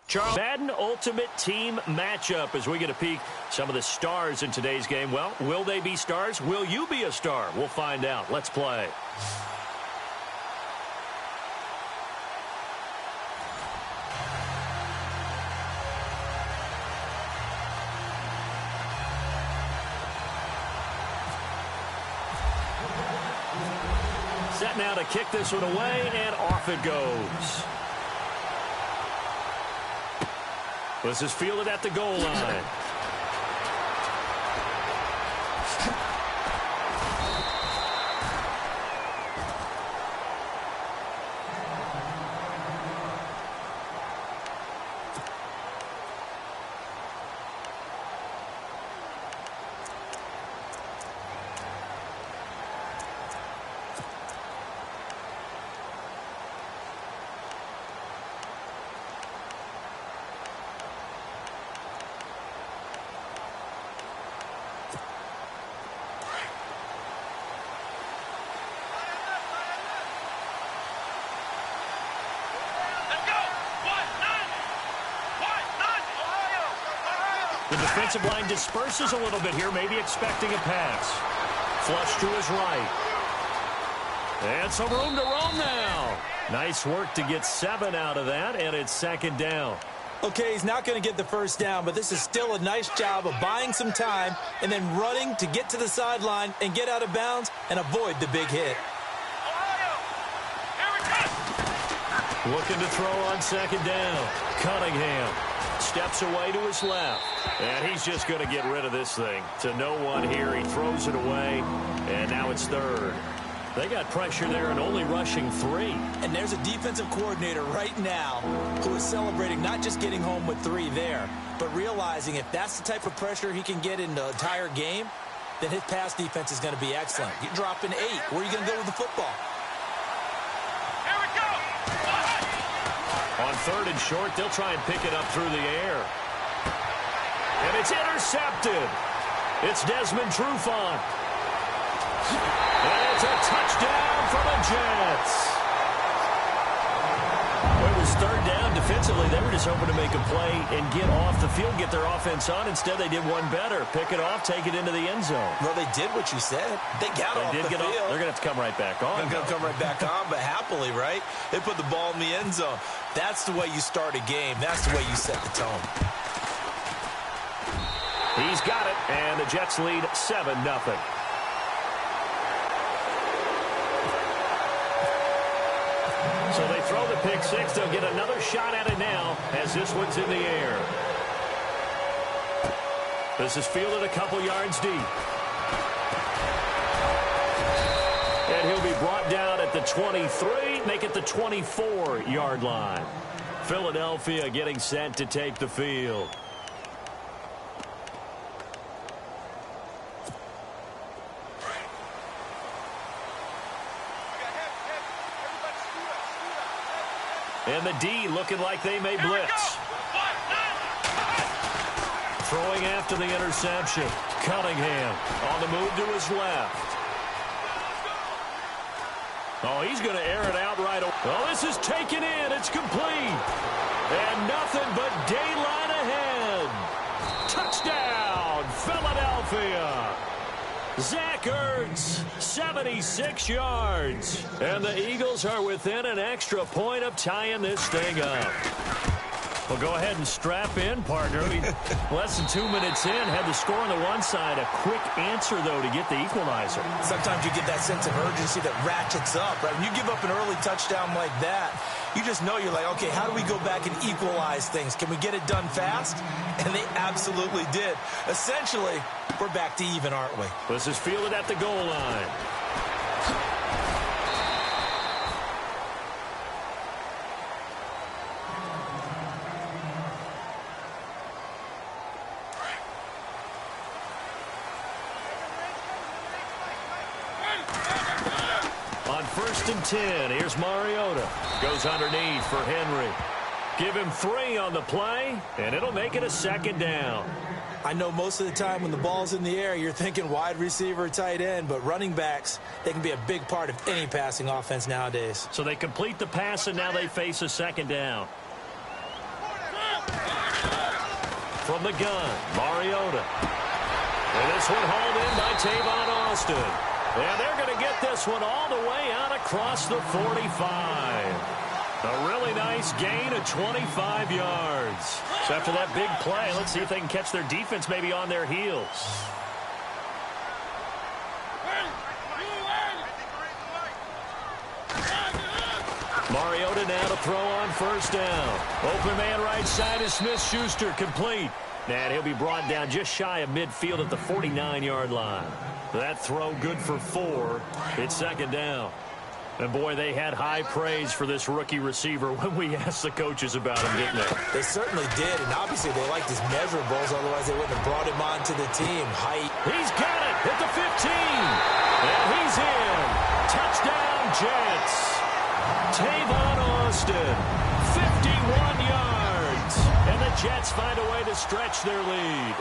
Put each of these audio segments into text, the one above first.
Charles, Madden Ultimate Team matchup as we get a peek some of the stars in today's game. Well, will they be stars? Will you be a star? We'll find out. Let's play. Set now to kick this one away, and off it goes. This is fielded at the goal line. The defensive line disperses a little bit here, maybe expecting a pass. Flush to his right. And some room to roam now. Nice work to get 7 out of that, and it's second down. Okay, he's not going to get the first down, but this is still a nice job of buying some time and then running to get to the sideline and get out of bounds and avoid the big hit. Looking to throw on second down. Cunningham steps away to his left. And he's just going to get rid of this thing. To no one here. He throws it away. And now it's third. They got pressure there and only rushing 3. And there's a defensive coordinator right now who is celebrating not just getting home with 3 there, but realizing if that's the type of pressure he can get in the entire game, then his pass defense is going to be excellent. You're dropping 8. Where are you going to go with the football? On third and short, they'll try and pick it up through the air. And it's intercepted. It's Desmond Trufant. And it's a touchdown for the Jets. Well, it was third down. Defensively, they were just hoping to make a play and get off the field, get their offense on. Instead, they did one better. Pick it off, take it into the end zone. Well, they did what you said. They got off the field. They're going to have to come right back on. They're going to come right back on, but happily, right? They put the ball in the end zone. That's the way you start a game. That's the way you set the tone. He's got it, and the Jets lead 7-0. So they throw the pick six. They'll get another shot at it now as this one's in the air. This is fielded a couple yards deep. And he'll be brought down at the 23, make it the 24-yard line. Philadelphia getting set to take the field. And the D looking like they may blitz. Throwing after the interception. Cunningham on the move to his left. Oh, he's going to air it out right away. Oh, this is taken in. It's complete. And nothing but daylight ahead. Touchdown, Philadelphia. Zach Ertz, 76 yards. And the Eagles are within an extra point of tying this thing up. Well, go ahead and strap in, partner. Less than 2 minutes in, had the score on the one side. A quick answer, though, to get the equalizer. Sometimes you get that sense of urgency that ratchets up, right? When you give up an early touchdown like that, you just know you're like, okay, how do we go back and equalize things? Can we get it done fast? And they absolutely did. Essentially, we're back to even, aren't we? This is fielded at the goal line. On 1st and 10, here's Mariota. Goes underneath for Henry. Give him 3 on the play, and it'll make it a second down. I know most of the time when the ball's in the air, you're thinking wide receiver, tight end, but running backs, they can be a big part of any passing offense nowadays. So they complete the pass, and now they face a second down. From the gun, Mariota. And this one hauled in by Tavon Austin. And they're going to get this one all the way out across the 45. A really nice gain of 25 yards. So after that big play, let's see if they can catch their defense maybe on their heels. Mariota now to throw on first down. Open man right side is Smith-Schuster, complete. And he'll be brought down just shy of midfield at the 49-yard line. That throw good for 4. It's second down. And, boy, they had high praise for this rookie receiver when we asked the coaches about him, didn't they? They certainly did, and obviously they liked his measurables. Otherwise, they wouldn't have brought him onto the team. Height. He's got it at the 15. And he's in. Touchdown, Jets. Tavon Austin, 51 yards. And the Jets find a way to stretch their lead.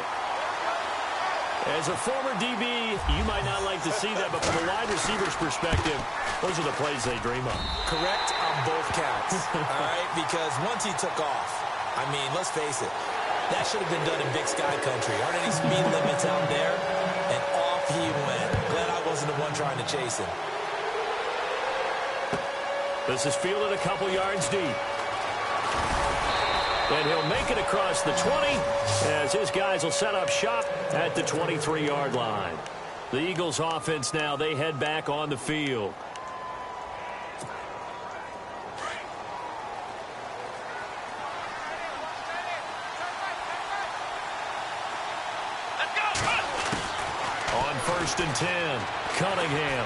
As a former DB, you might not like to see that, but from a wide receiver's perspective, those are the plays they dream of. Correct on both counts, all right? Because once he took off, I mean, let's face it, that should have been done in Big Sky Country. Aren't any speed limits out there? And off he went. Glad I wasn't the one trying to chase him. This is fielded a couple yards deep. And he'll make it across the 20 as his guys will set up shop at the 23-yard line. The Eagles offense now, they head back on the field. On 1st and 10, Cunningham.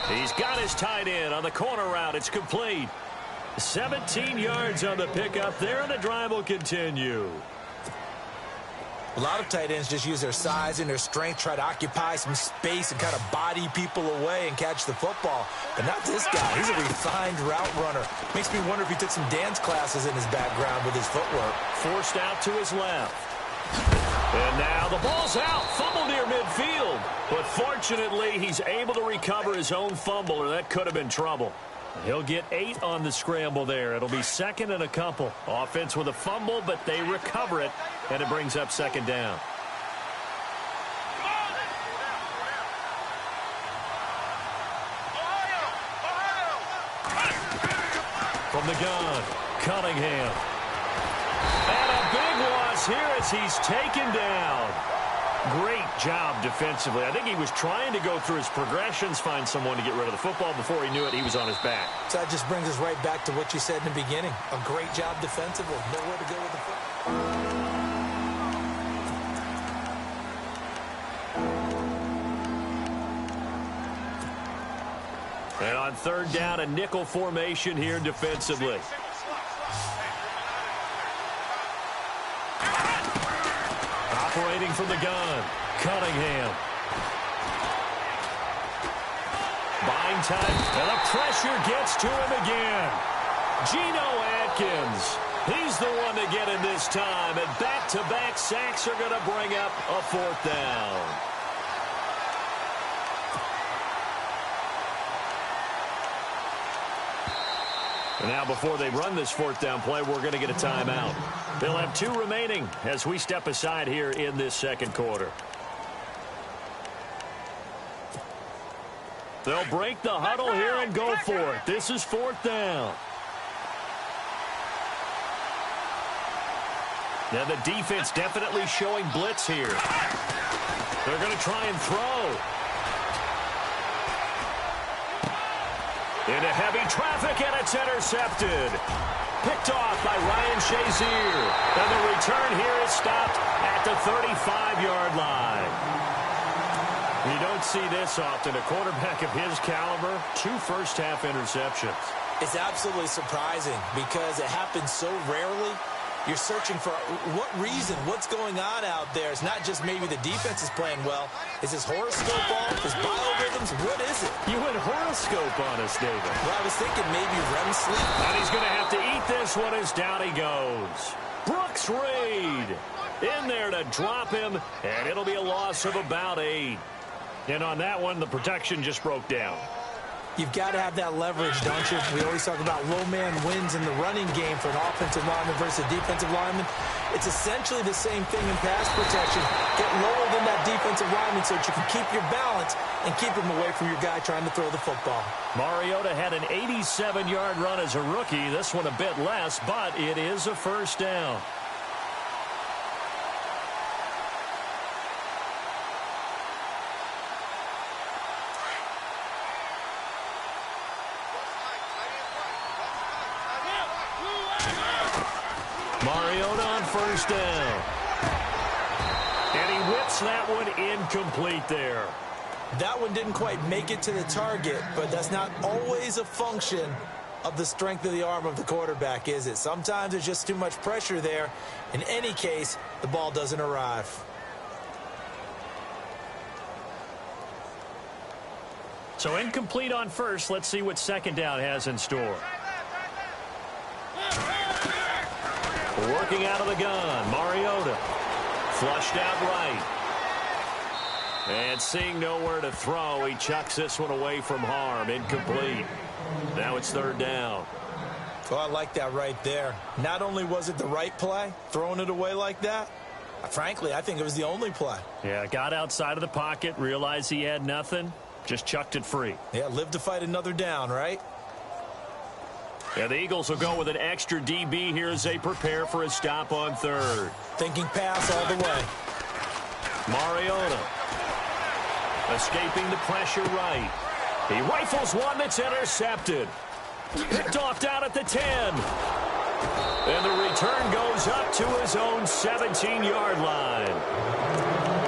He's got his tight end on the corner route. It's complete. 17 yards on the pickup there, and the drive will continue. A lot of tight ends just use their size and their strength, try to occupy some space and kind of body people away and catch the football. But not this guy. He's a refined route runner. Makes me wonder if he took some dance classes in his background with his footwork. Forced out to his left. And now the ball's out. Fumble near midfield. But fortunately, he's able to recover his own fumble, or that could have been trouble. He'll get 8 on the scramble there. It'll be second and a couple. Offense with a fumble, but they recover it, and it brings up second down. From the gun, Cunningham. And a big loss here as he's taken down. Great job defensively. I think he was trying to go through his progressions, find someone to get rid of the football. Before he knew it, he was on his back. So that just brings us right back to what you said in the beginning. A great job defensively. Nowhere to go with the football. And on 3rd down, a nickel formation here defensively. Operating from the gun, Cunningham. Buying time, and the pressure gets to him again. Geno Atkins, he's the one to get in this time, and back-to-back sacks are going to bring up a 4th down. And now before they run this 4th down play, we're going to get a timeout. They'll have 2 remaining as we step aside here in this second quarter. They'll break the huddle here and go for it. This is 4th down. Now the defense definitely showing blitz here. They're going to try and throw. Into heavy traffic, and it's intercepted. Picked off by Ryan Shazier. And the return here is stopped at the 35-yard line. You don't see this often. A quarterback of his caliber, 2 first-half interceptions. It's absolutely surprising because it happens so rarely. You're searching for what reason, what's going on out there. It's not just maybe the defense is playing well. Is his horoscope off? His biorhythms? What is it? You went horoscope on us, David. Well, I was thinking maybe REM sleep. And he's going to have to eat this one as down he goes. Brooks Reed in there to drop him, and it'll be a loss of about 8. And on that one, the protection just broke down. You've got to have that leverage, don't you? We always talk about low man wins in the running game for an offensive lineman versus a defensive lineman. It's essentially the same thing in pass protection. Get lower than that defensive lineman so that you can keep your balance and keep him away from your guy trying to throw the football. Mariota had an 87-yard run as a rookie. This one a bit less, but it is a first down. Mariota on first down. And he whips that one incomplete there. That one didn't quite make it to the target, but that's not always a function of the strength of the arm of the quarterback, is it? Sometimes there's just too much pressure there. In any case, the ball doesn't arrive. So incomplete on first. Let's see what second down has in store. Working out of the gun, Mariota. Flushed out right. And seeing nowhere to throw, he chucks this one away from harm. Incomplete. Now it's third down. Oh, I like that right there. Not only was it the right play, throwing it away like that, frankly, I think it was the only play. Yeah, got outside of the pocket, realized he had nothing, just chucked it free. Yeah, live to fight another down, right? Yeah, the Eagles will go with an extra DB here as they prepare for a stop on third. Thinking pass all the way. Mariota escaping the pressure right. He rifles one that's intercepted. Picked off down at the 10. And the return goes up to his own 17-yard line.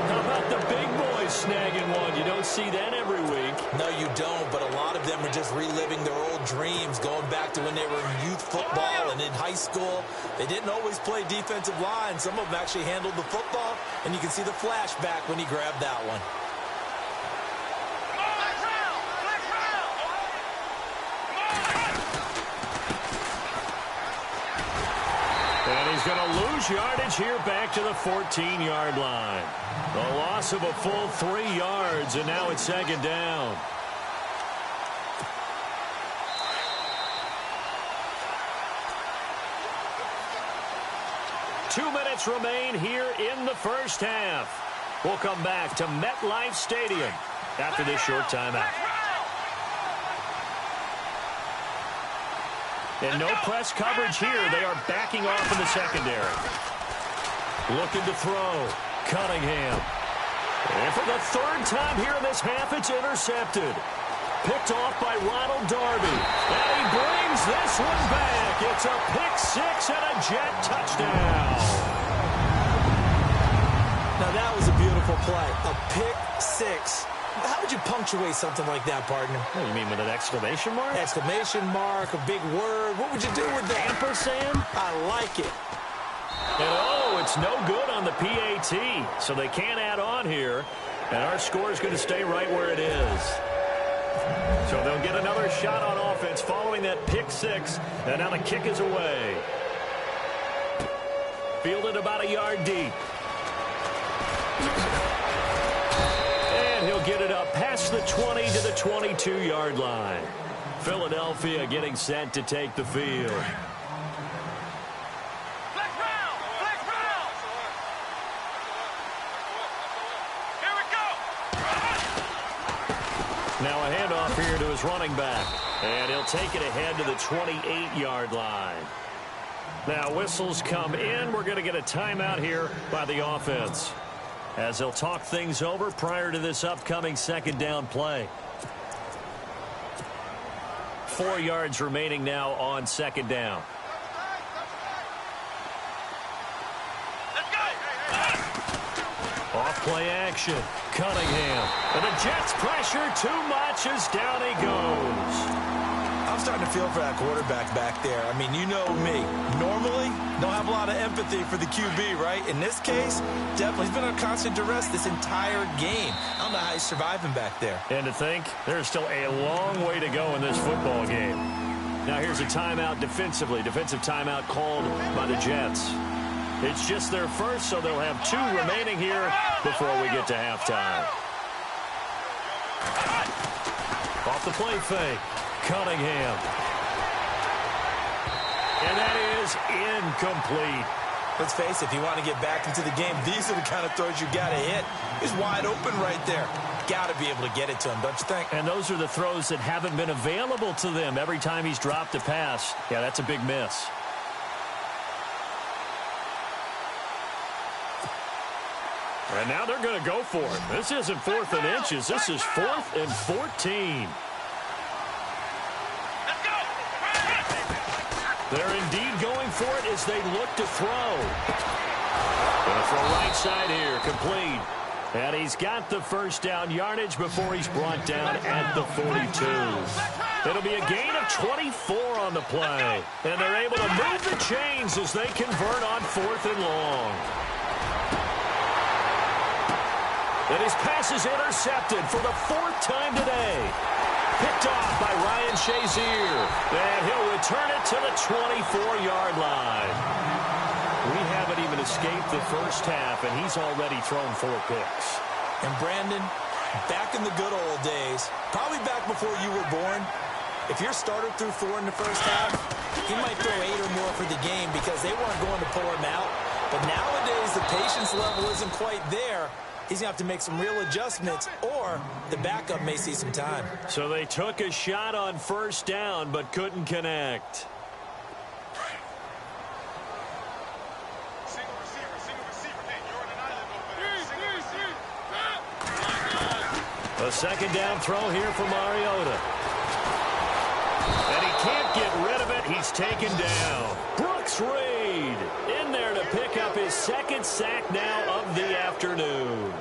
How about the big boys snagging one? You don't see that every week. No, you don't, but a lot of them are just reliving their old dreams, going back to when they were in youth football and in high school. They didn't always play defensive line. Some of them actually handled the football, and you can see the flashback when he grabbed that one. And he's going to lose yardage here back to the 14-yard line. A loss of a full 3 yards, and now it's second down. Two minutes remain here in the first half. We'll come back to MetLife Stadium after this short timeout. And no press coverage here. They are backing off in the secondary. Looking to throw. Cunningham. And for the third time here in this half, it's intercepted. Picked off by Ronald Darby. And he brings this one back. It's a pick six and a Jet touchdown. Now that was a beautiful play. A pick six. How would you punctuate something like that, partner? What do you mean, with an exclamation mark? Exclamation mark, a big word. What would you do with that? Ampersand? I like it. And oh, it's no good on the PAT, so they can't add on here. And our score is going to stay right where it is. So they'll get another shot on offense following that pick six, and now the kick is away. Fielded about a yard deep. And he'll get it up past the 20 to the 22-yard line. Philadelphia getting set to take the field. Now a handoff here to his running back. And he'll take it ahead to the 28-yard line. Now whistles come in. We're going to get a timeout here by the offense, as they'll talk things over prior to this upcoming second down play. 4 yards remaining now on second down. Off play action. Cunningham. And the Jets pressure too much as down he goes. I'm starting to feel for that quarterback back there. I mean, you know me. Normally, don't have a lot of empathy for the QB, right? In this case, definitely. He's been under constant duress this entire game. I don't know how he's surviving back there. And to think, there's still a long way to go in this football game. Now here's a timeout defensively. Defensive timeout called by the Jets. It's just their first, so they'll have 2 remaining here before we get to halftime. Off the play fake. Cunningham. And that is incomplete. Let's face it, if you want to get back into the game, these are the kind of throws you got to hit. He's wide open right there. Got to be able to get it to him, don't you think? And those are the throws that haven't been available to them every time he's dropped a pass. Yeah, that's a big miss. And now they're going to go for it. This isn't 4th and inches. This is 4th and 14. They're indeed going for it as they look to throw. Going to throw right side here, complete. And he's got the first down yardage before he's brought down at the 42. It'll be a gain of 24 on the play. And they're able to move the chains as they convert on 4th and long. And his pass is intercepted for the 4th time today. Picked off by Ryan Shazier. And he'll return it to the 24-yard line. We haven't even escaped the first half, and he's already thrown 4 picks. And Brandon, back in the good old days, probably back before you were born, if your starter threw 4 in the first half, he might throw 8 or more for the game because they weren't going to pull him out. But nowadays, the patience level isn't quite there. He's going to have to make some real adjustments, or the backup may see some time. So they took a shot on first down, but couldn't connect. A second down throw here for Mariota. And he can't get rid of it. He's taken down. Brooks Reed in there to pick up his 2nd sack now of the afternoon.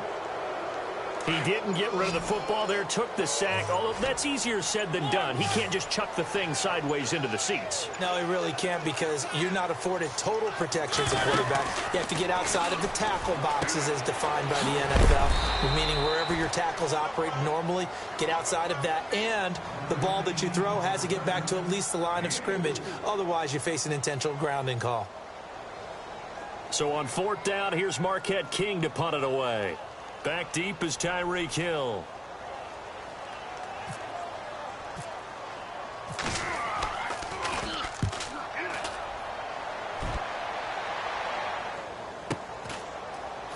He didn't get rid of the football there, took the sack. Although that's easier said than done. He can't just chuck the thing sideways into the seats. No, he really can't because you're not afforded total protection as a quarterback. You have to get outside of the tackle boxes as defined by the NFL, meaning wherever your tackles operate normally, get outside of that. And the ball that you throw has to get back to at least the line of scrimmage. Otherwise, you face an intentional grounding call. So on 4th down, here's Marquette King to punt it away. Back deep is Tyreek Hill.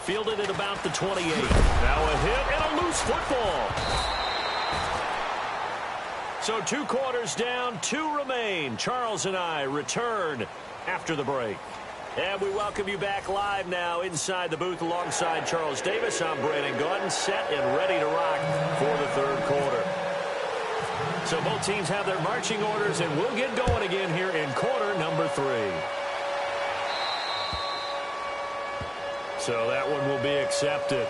Fielded at about the 28. Now a hit and a loose football. So 2 quarters down, 2 remain. Charles and I return after the break. And we welcome you back live now inside the booth alongside Charles Davis. I'm Brandon Gordon, set and ready to rock for the 3rd quarter. So both teams have their marching orders, and we'll get going again here in quarter number 3. So that one will be accepted.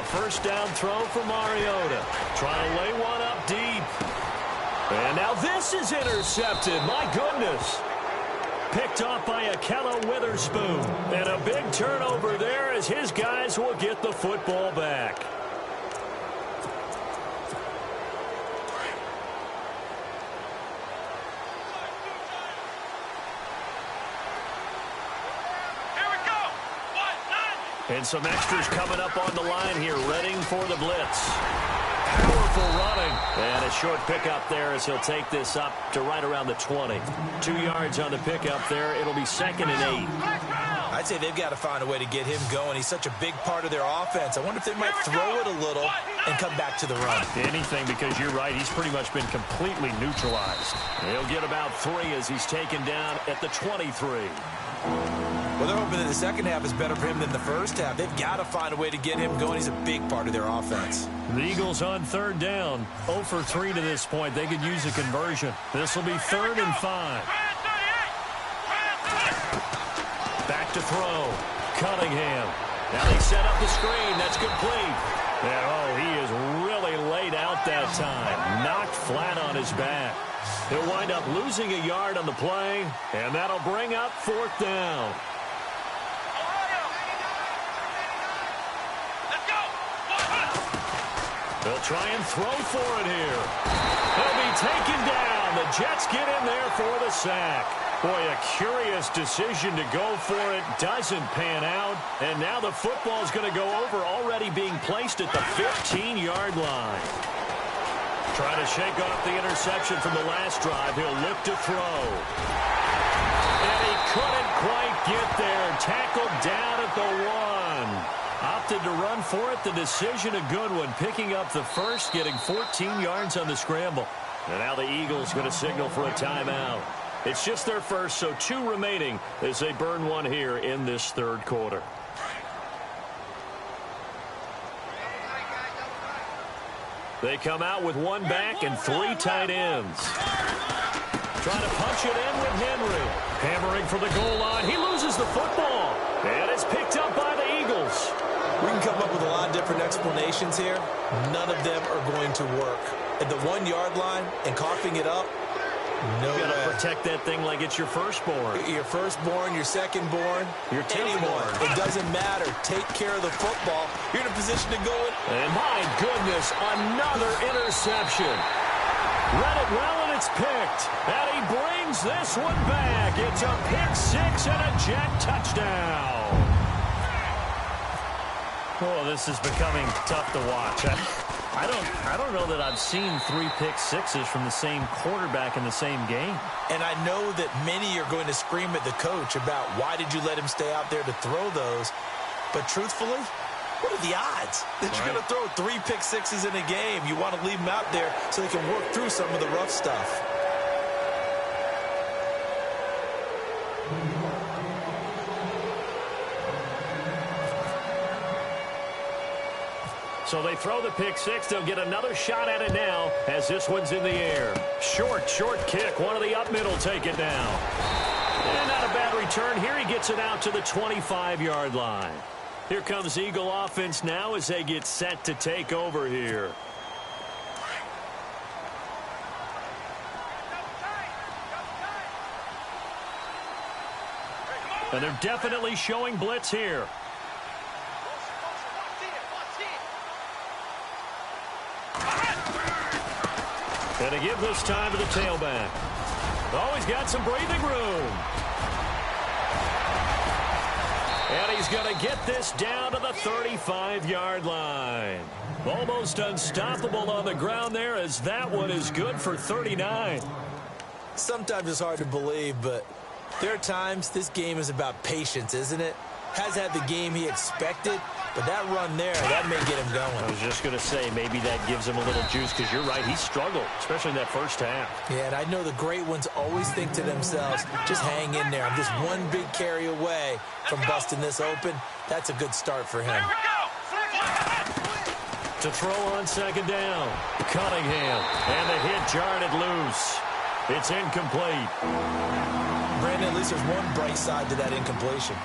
First down throw for Mariota. Trying to lay one up deep. And now this is intercepted. My goodness. Picked off by Akella Witherspoon. And a big turnover there as his guys will get the football back. And some extras coming up on the line here, readying for the blitz. Powerful running. And a short pickup there as he'll take this up to right around the 20. 2 yards on the pickup there. It'll be 2nd and 8. I'd say they've got to find a way to get him going. He's such a big part of their offense. I wonder if they might throw it a little and come back to the run. Anything, because you're right. He's pretty much been completely neutralized. He'll get about 3 as he's taken down at the 23. Well, they're hoping that the second half is better for him than the first half. They've got to find a way to get him going. He's a big part of their offense. The Eagles on 3rd down. 0 for 3 to this point. They could use a conversion. This will be 3rd and 5. Back to throw. Cunningham. Now they set up the screen. That's complete. And, oh, he is really laid out that time. Knocked flat on his back. He'll wind up losing a yard on the play, and that'll bring up 4th down. They'll try and throw for it here. He'll be taken down. The Jets get in there for the sack. Boy, a curious decision to go for it. Doesn't pan out. And now the football's going to go over, already being placed at the 15-yard line. Trying to shake off the interception from the last drive. He'll look to throw. And he couldn't quite get there. Tackled down at the 1. Opted to run for it. The decision, a good one. Picking up the first, getting 14 yards on the scramble. And now the Eagles going to signal for a timeout. It's just their first, so 2 remaining as they burn one here in this third quarter. They come out with 1 back and 3 tight ends. Trying to punch it in with Henry. Hammering for the goal line. He loses the football. And it's picked up by the Eagles. We can come up with a lot of different explanations here. None of them are going to work. At the 1-yard line and coughing it up, no way. You got to protect that thing like it's your firstborn. Your firstborn, your secondborn, your anyone. It doesn't matter. Take care of the football. You're in a position to go in. And my goodness, another interception. Read it well, and it's picked. And he brings this one back. It's a pick 6 and a Jet touchdown. Oh, this is becoming tough to watch. I don't know that I've seen 3 pick sixes from the same quarterback in the same game. And I know that many are going to scream at the coach about why did you let him stay out there to throw those. But truthfully, what are the odds that you're going to throw 3 pick sixes in a game? You want to leave them out there so they can work through some of the rough stuff. So they throw the pick 6. They'll get another shot at it now as this one's in the air. Short kick. One of the up middle take it down. And not a bad return. Here he gets it out to the 25-yard line. Here comes Eagle offense now as they get set to take over here. And they're definitely showing blitz here. And to give this time to the tailback. Oh, he's got some breathing room. And he's going to get this down to the 35-yard line. Almost unstoppable on the ground there, as that one is good for 39. Sometimes it's hard to believe, but there are times this game is about patience, isn't it? Has had the game he expected, but that run there, that may get him going. I was just going to say, maybe that gives him a little juice, because you're right, he struggled, especially in that first half. Yeah, and I know the great ones always think to themselves, just hang in there. I'm just one big carry away from busting this open. That's a good start for him. To throw on second down, Cunningham, and the hit jarred it loose. It's incomplete. Brandon, at least there's one bright side to that incompletion.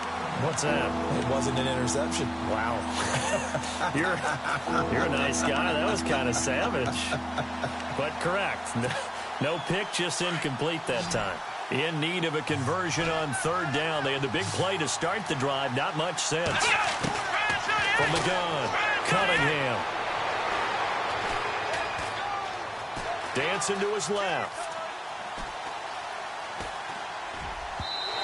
What's that? It wasn't an interception. Wow. You're a nice guy. That was kind of savage. But correct. No pick, just incomplete that time. In need of a conversion on third down. They had the big play to start the drive. Not much sense. From the gun, Cunningham. Dancing to his left.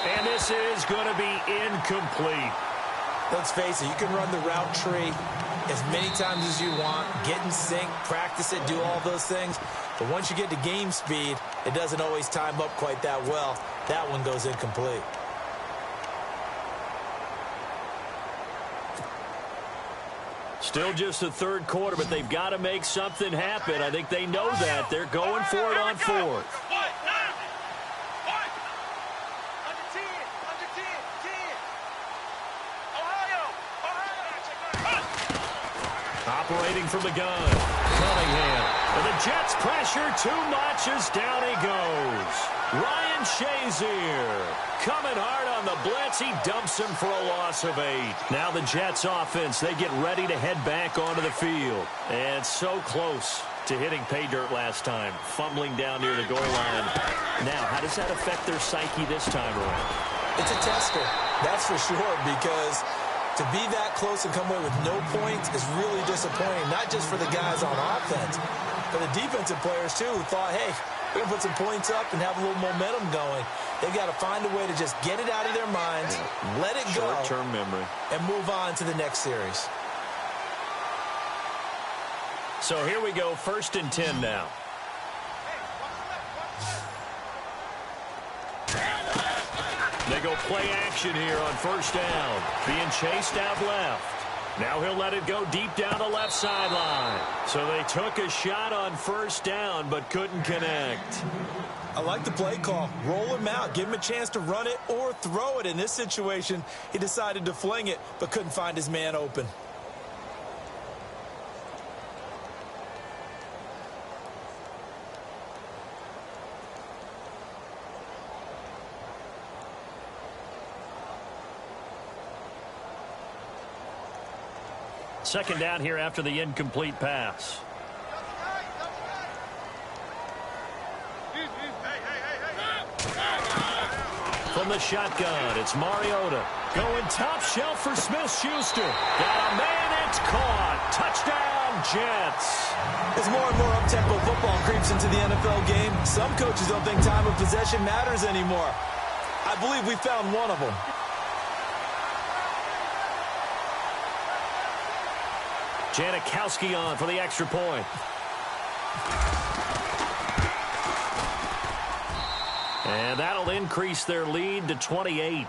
And this is going to be incomplete. Let's face it, you can run the route tree as many times as you want, get in sync, practice it, do all those things. But once you get to game speed, it doesn't always time up quite that well. That one goes incomplete. Still just the third quarter, but they've got to make something happen. I think they know that. They're going for it on fourth. Operating from the gun, Cunningham. And the Jets pressure too much as down he goes. Ryan Shazier coming hard on the blitz. He dumps him for a loss of 8. Now the Jets offense, they get ready to head back onto the field. And so close to hitting pay dirt last time, fumbling down near the goal line. Now, how does that affect their psyche this time around? It's a tester, that's for sure, because To be that close and come away with no points is really disappointing, not just for the guys on offense, but the defensive players, too, who thought, hey, we're going to put some points up and have a little momentum going. They've got to find a way to just get it out of their minds, let it go, short-term memory, and move on to the next series. So here we go, 1st and 10 now. They go play action here on 1st down. Being chased out left. Now he'll let it go deep down the left sideline. So they took a shot on 1st down but couldn't connect. I like the play call. Roll him out. Give him a chance to run it or throw it. In this situation, he decided to fling it but couldn't find his man open. Second down here after the incomplete pass. From the shotgun, it's Mariota. Going top shelf for Smith-Schuster. Got a man, it's caught. Touchdown, Jets. As more and more up-tempo football creeps into the NFL game, some coaches don't think time of possession matters anymore. I believe we found one of them. Janikowski on for the extra point. And that'll increase their lead to 28.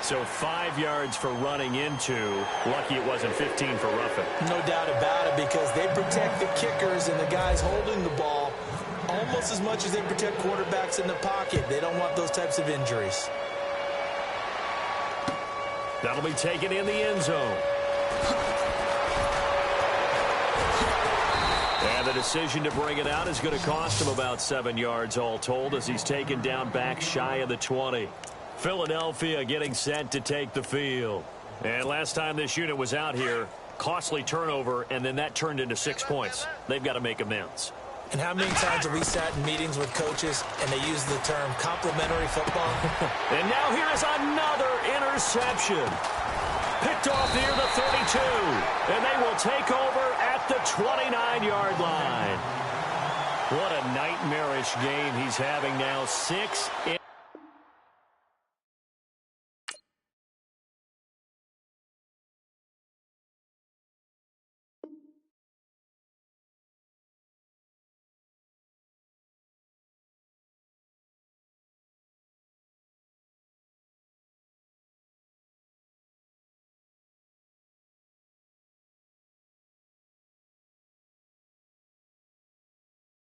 So 5 yards for running into. Lucky it wasn't 15 for roughing. No doubt about it, because they protect the kickers and the guys holding the ball almost as much as they protect quarterbacks in the pocket. They don't want those types of injuries. That'll be taken in the end zone. And the decision to bring it out is going to cost him about 7 yards all told as he's taken down back shy of the 20. Philadelphia getting set to take the field. And last time this unit was out here, costly turnover, and then that turned into 6 points. They've got to make amends. And how many times have we sat in meetings with coaches and they use the term complementary football? And now here is another interception. Picked off near the 32. And they will take over at the 29-yard line. What a nightmarish game he's having now. 6